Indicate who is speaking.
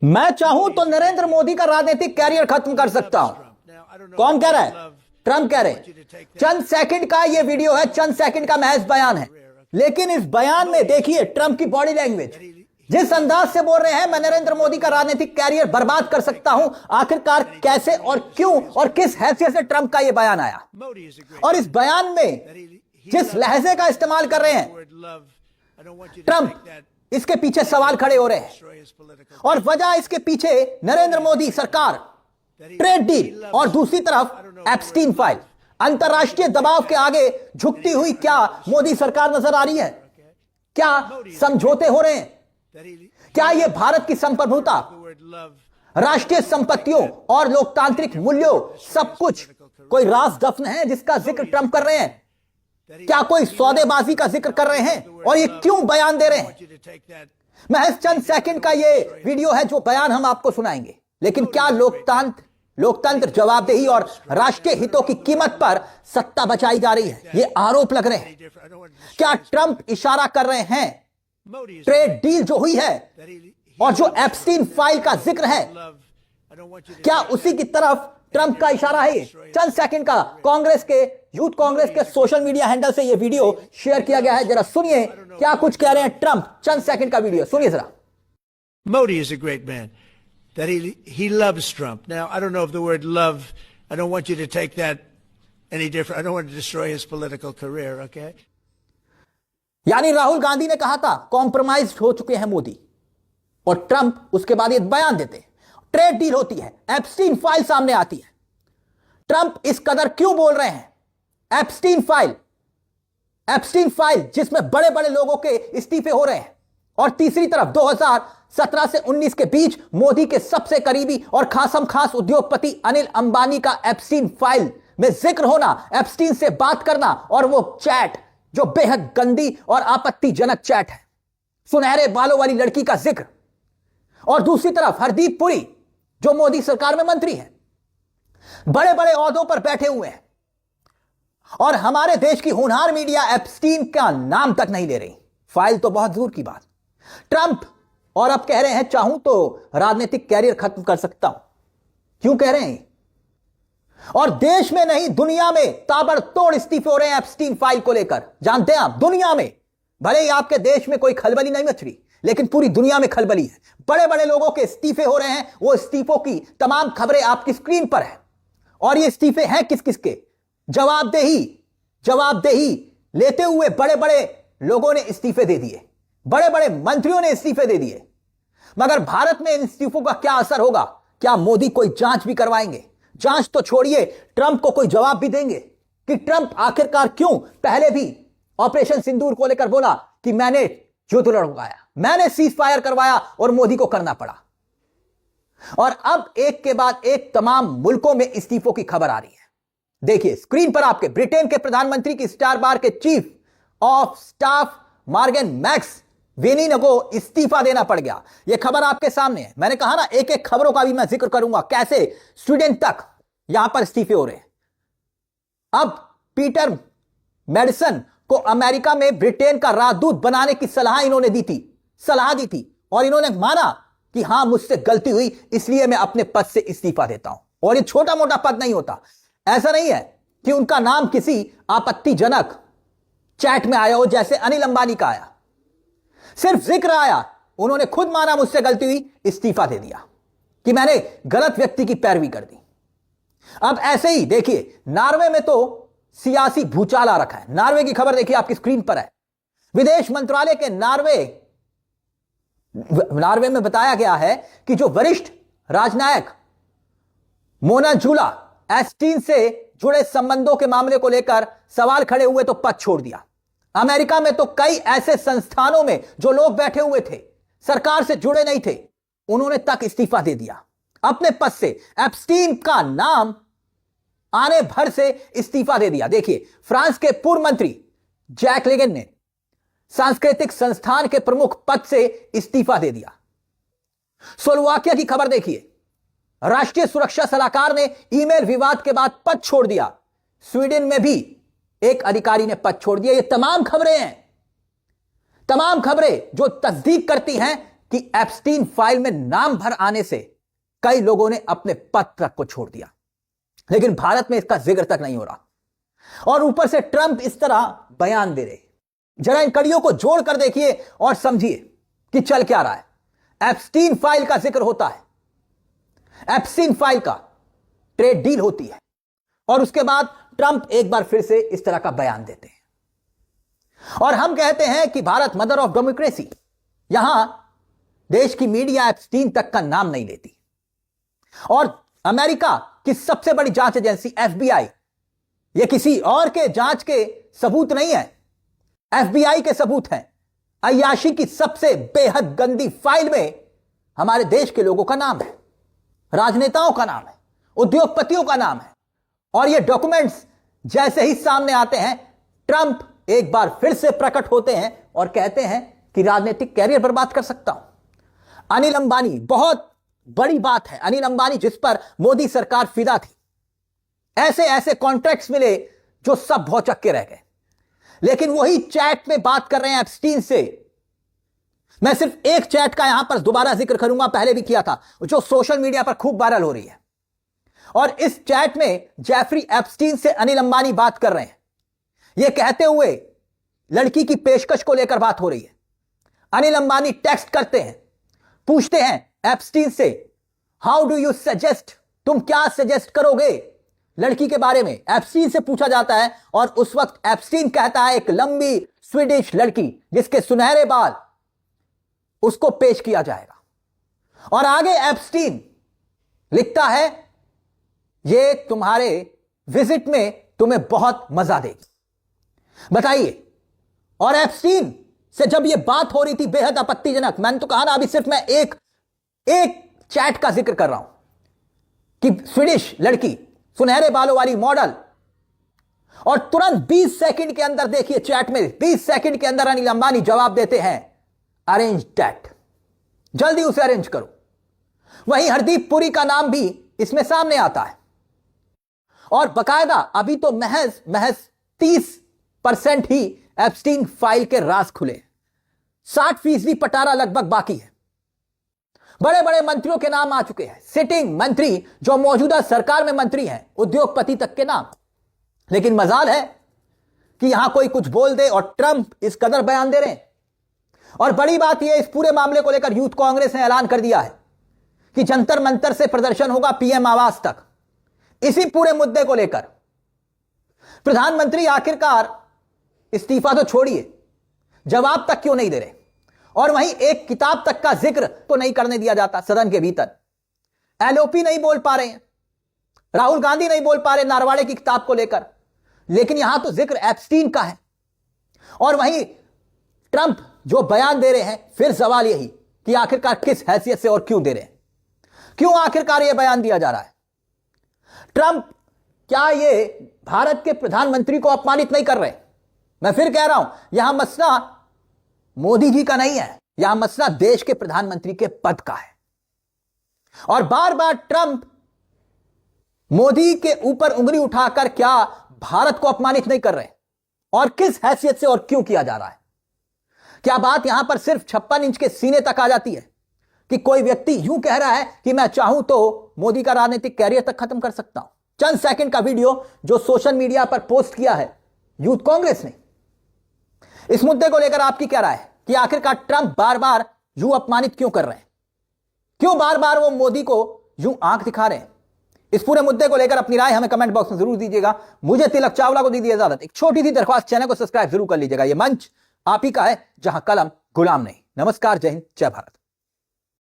Speaker 1: मैं चाहूं तो नरेंद्र मोदी का राजनीतिक कैरियर खत्म कर सकता हूं। कौन कह रहा है? ट्रंप कह रहे हैं। चंद सेकंड का यह वीडियो है, चंद सेकंड का महज बयान है, लेकिन इस बयान में देखिए ट्रंप की बॉडी लैंग्वेज, जिस अंदाज से बोल रहे हैं मैं नरेंद्र मोदी का राजनीतिक कैरियर बर्बाद कर सकता हूं। आखिरकार कैसे और क्यों और किस हैसियत से ट्रंप का यह बयान आया, और इस बयान में जिस लहजे का इस्तेमाल कर रहे हैं ट्रंप, इसके पीछे सवाल खड़े हो रहे हैं। और वजह इसके पीछे नरेंद्र मोदी सरकार, ट्रेड डील और दूसरी तरफ एप्स्टीन फाइल, अंतरराष्ट्रीय दबाव के आगे झुकती हुई क्या मोदी सरकार नजर आ रही है? क्या समझौते हो रहे हैं? क्या यह भारत की संप्रभुता, राष्ट्रीय संपत्तियों और लोकतांत्रिक मूल्यों, सब कुछ कोई राज दफन है जिसका जिक्र ट्रंप कर रहे हैं? क्या कोई सौदेबाजी का जिक्र कर रहे हैं? और ये क्यों बयान दे रहे हैं? महज चंद सेकंड का ये वीडियो है जो बयान हम आपको सुनाएंगे, लेकिन क्या लोकतंत्र जवाबदेही और राष्ट्रीय हितों की कीमत पर सत्ता बचाई जा रही है? ये आरोप लग रहे हैं। क्या ट्रंप इशारा कर रहे हैं ट्रेड डील जो हुई है और जो एप्स्टीन फाइल का जिक्र है, क्या उसी की तरफ ट्रंप का इशारा है? चंद सेकंड का कांग्रेस के, यूथ कांग्रेस के सोशल मीडिया हैंडल से यह वीडियो शेयर किया गया है। जरा सुनिए क्या कुछ कह रहे हैं ट्रंप। चंद सेकंड का वीडियो सुनिए जरा।
Speaker 2: Modi is a great man. That he loves Trump. Now, I don't know if the word love, I don't want you to take that any different. I don't want to destroy his political career, okay?
Speaker 1: यानी राहुल गांधी ने कहा था compromise हो चुके हैं मोदी, और Trump उसके बाद ये बयान देते हैं। ट्रेड डील होती है, एप्स्टीन फाइल सामने आती है। ट्रंप इस कदर क्यों बोल रहे हैं? एप्स्टीन फाइल जिसमें बड़े बड़े लोगों के इस्तीफे हो रहे हैं, और तीसरी तरफ 2017 से 19 के बीच मोदी के सबसे करीबी और खासम खास उद्योगपति अनिल अंबानी का एप्स्टीन फाइल में जिक्र होना, एप्स्टीन से बात करना, और वो चैट जो बेहद गंदी और आपत्तिजनक चैट है, सुनहरे बालों वाली लड़की का जिक्र, और दूसरी तरफ हरदीप पुरी जो मोदी सरकार में मंत्री है, बड़े बड़े ओहदों पर बैठे हुए हैं, और हमारे देश की होनहार मीडिया एप्स्टीन का नाम तक नहीं ले रही, फाइल तो बहुत दूर की बात। ट्रंप और अब कह रहे हैं चाहूं तो राजनीतिक कैरियर खत्म कर सकता हूं। क्यों कह रहे हैं? और देश में नहीं दुनिया में ताबड़तोड़ इस्तीफे हो रहे हैं एप्स्टीन फाइल को लेकर। जानते हैं आप, दुनिया में, भले ही आपके देश में कोई खलबली नहीं मच रही, लेकिन पूरी दुनिया में खलबली है। बड़े बड़े लोगों के इस्तीफे हो रहे हैं। वो इस्तीफों की तमाम खबरें आपकी स्क्रीन पर है, और ये इस्तीफे हैं किस किस के? जवाबदेही लेते हुए बड़े बड़े लोगों ने इस्तीफे दे दिए, बड़े बड़े मंत्रियों ने इस्तीफे दे दिए। मगर भारत में इन इस्तीफों का क्या असर होगा? क्या मोदी कोई जांच भी करवाएंगे? जांच तो छोड़िए, ट्रंप को कोई जवाब भी देंगे कि ट्रंप आखिरकार क्यों पहले भी ऑपरेशन सिंदूर को लेकर बोला कि मैंने युद्ध लड़वाया, मैंने सीज फायर करवाया, और मोदी को करना पड़ा। और अब एक के बाद एक तमाम मुल्कों में इस्तीफों की खबर आ रही है। देखिए स्क्रीन पर आपके, ब्रिटेन के प्रधानमंत्री की स्टार बार के chief of staff Morgan McSweeney को इस्तीफा देना पड़ गया। यह खबर आपके सामने है। मैंने कहा ना, एक एक खबरों का भी मैं जिक्र करूंगा, कैसे स्वीडन तक यहां पर इस्तीफे हो रहे हैं। अब पीटर मेडिसन को अमेरिका में ब्रिटेन का राजदूत बनाने की सलाह दी थी, और इन्होंने माना कि हां मुझसे गलती हुई, इसलिए मैं अपने पद से इस्तीफा देता हूं। और ये छोटा मोटा पद नहीं होता। ऐसा नहीं है कि उनका नाम किसी आपत्तिजनक चैट में आया हो जैसे अनिल अंबानी का आया, सिर्फ जिक्र आया, उन्होंने खुद माना मुझसे गलती हुई, इस्तीफा दे दिया कि मैंने गलत व्यक्ति की पैरवी कर दी। अब ऐसे ही देखिए, नार्वे में तो सियासी भूचाल आ रखा है। नार्वे की खबर देखिए आपकी स्क्रीन पर है। विदेश मंत्रालय के नार्वे में बताया गया है कि जो वरिष्ठ राजनयिक मोना जूला एप्स्टीन से जुड़े संबंधों के मामले को लेकर सवाल खड़े हुए तो पद छोड़ दिया। अमेरिका में तो कई ऐसे संस्थानों में जो लोग बैठे हुए थे, सरकार से जुड़े नहीं थे, उन्होंने तक इस्तीफा दे दिया अपने पद से। एप्स्टीन का नाम आने भर से इस्तीफा दे दिया। देखिए, फ्रांस के पूर्व मंत्री जैक लेगन ने सांस्कृतिक संस्थान के प्रमुख पद से इस्तीफा दे दिया। स्लोवाकिया की खबर देखिए, राष्ट्रीय सुरक्षा सलाहकार ने ईमेल विवाद के बाद पद छोड़ दिया। स्वीडन में भी एक अधिकारी ने पद छोड़ दिया। ये तमाम खबरें हैं, तमाम खबरें जो तस्दीक करती हैं कि एप्स्टीन फाइल में नाम भर आने से कई लोगों ने अपने पद तक को छोड़ दिया, लेकिन भारत में इसका जिक्र तक नहीं हो रहा। और ऊपर से ट्रंप इस तरह बयान दे रहे। जरा इन कड़ियों को जोड़कर देखिए और समझिए कि चल क्या रहा है। एप्स्टीन फाइल का जिक्र होता है, एप्स्टीन फाइल का ट्रेड डील होती है, और उसके बाद ट्रंप एक बार फिर से इस तरह का बयान देते हैं। और हम कहते हैं कि भारत मदर ऑफ डेमोक्रेसी, यहां देश की मीडिया एप्स्टीन तक का नाम नहीं लेती। और अमेरिका की सबसे बड़ी जांच एजेंसी FBI, यह किसी और के जांच के सबूत नहीं है, FBI के सबूत हैं। अय्याशी की सबसे बेहद गंदी फाइल में हमारे देश के लोगों का नाम है, राजनेताओं का नाम है, उद्योगपतियों का नाम है। और ये डॉक्यूमेंट्स जैसे ही सामने आते हैं, ट्रंप एक बार फिर से प्रकट होते हैं और कहते हैं कि राजनीतिक कैरियर बर्बाद कर सकता हूं। अनिल अंबानी, बहुत बड़ी बात है, अनिल अंबानी जिस पर मोदी सरकार फिदा थी, ऐसे ऐसे कॉन्ट्रैक्ट्स मिले जो सब भौचक्के के रह गए। लेकिन वही चैट में बात कर रहे हैं एप्स्टीन से। मैं सिर्फ एक चैट का यहां पर दोबारा जिक्र करूंगा, पहले भी किया था, जो सोशल मीडिया पर खूब वायरल हो रही है। और इस चैट में जेफरी एप्स्टीन से अनिल अंबानी बात कर रहे हैं, यह कहते हुए लड़की की पेशकश को लेकर बात हो रही है। अनिल अंबानी टेक्स्ट करते हैं, पूछते हैं एप्स्टीन से, हाउ डू यू सजेस्ट, तुम क्या सजेस्ट करोगे लड़की के बारे में। एप्स्टीन से पूछा जाता है और उस वक्त एप्स्टीन कहता है एक लंबी स्वीडिश लड़की जिसके सुनहरे बाल, उसको पेश किया जाएगा। और आगे एप्स्टीन लिखता है, ये तुम्हारे विजिट में तुम्हें बहुत मजा देगी। बताइए। और एप्स्टीन से जब यह बात हो रही थी बेहद आपत्तिजनक, मैंने तो कहा ना, अभी सिर्फ मैं एक चैट का जिक्र कर रहा हूं कि स्वीडिश लड़की, सुनहरे बालों वाली मॉडल, और तुरंत 20 सेकंड के अंदर, देखिए चैट में 20 सेकंड के अंदर अनिल अंबानी जवाब देते हैं, अरेंज दैट, जल्दी उसे अरेंज करो। वहीं हरदीप पुरी का नाम भी इसमें सामने आता है। और बकायदा अभी तो महज 30% ही एप्स्टीन फाइल के राज खुले, 60% पटारा लगभग बाकी है। बड़े बड़े मंत्रियों के नाम आ चुके हैं, सिटिंग मंत्री जो मौजूदा सरकार में मंत्री हैं, उद्योगपति तक के नाम। लेकिन मजाल है कि यहां कोई कुछ बोल दे और ट्रंप इस कदर बयान दे रहे हैं। और बड़ी बात यह, इस पूरे मामले को लेकर यूथ कांग्रेस ने ऐलान कर दिया है कि जंतर मंतर से प्रदर्शन होगा पीएम आवास तक। इसी पूरे मुद्दे को लेकर प्रधानमंत्री आखिरकार इस्तीफा तो छोड़िए, जवाब तक क्यों नहीं दे रहे। और वहीं एक किताब तक का जिक्र तो नहीं करने दिया जाता सदन के भीतर। एलओपी नहीं बोल पा रहे हैं, राहुल गांधी नहीं बोल पा रहे नारवाड़े की किताब को लेकर, लेकिन यहां तो जिक्र एप्स्टीन का है। और वहीं ट्रंप जो बयान दे रहे हैं, फिर सवाल यही कि आखिरकार किस हैसियत से और क्यों दे रहे हैं, क्यों आखिरकार यह बयान दिया जा रहा है। ट्रंप क्या ये भारत के प्रधानमंत्री को अपमानित नहीं कर रहे? मैं फिर कह रहा हूं, यहां मसला मोदी जी का नहीं है, यहां मसला देश के प्रधानमंत्री के पद का है। और बार बार ट्रंप मोदी के ऊपर उंगली उठाकर क्या भारत को अपमानित नहीं कर रहे? और किस हैसियत से और क्यों किया जा रहा है? क्या बात यहां पर सिर्फ 56 इंच के सीने तक आ जाती है कि कोई व्यक्ति यूं कह रहा है कि मैं चाहूं तो मोदी का राजनीतिक कैरियर तक खत्म कर सकता हूं? चंद सेकंड का वीडियो जो सोशल मीडिया पर पोस्ट किया है यूथ कांग्रेस ने, इस मुद्दे को लेकर आपकी क्या राय है कि आखिरकार ट्रंप बार बार यूं अपमानित क्यों कर रहे हैं? क्यों बार बार वो मोदी को यूं आंख दिखा रहे हैं? इस पूरे मुद्दे को लेकर अपनी राय हमें कमेंट बॉक्स में जरूर दीजिएगा। मुझे तिलक चावला को दीजिए इजाजत। एक छोटी सी दरख्वास्त, चैनल को सब्सक्राइब जरूर कर लीजिएगा। यह मंच आप ही का है जहां कलम गुलाम नहीं। नमस्कार, जय हिंद, जय भारत।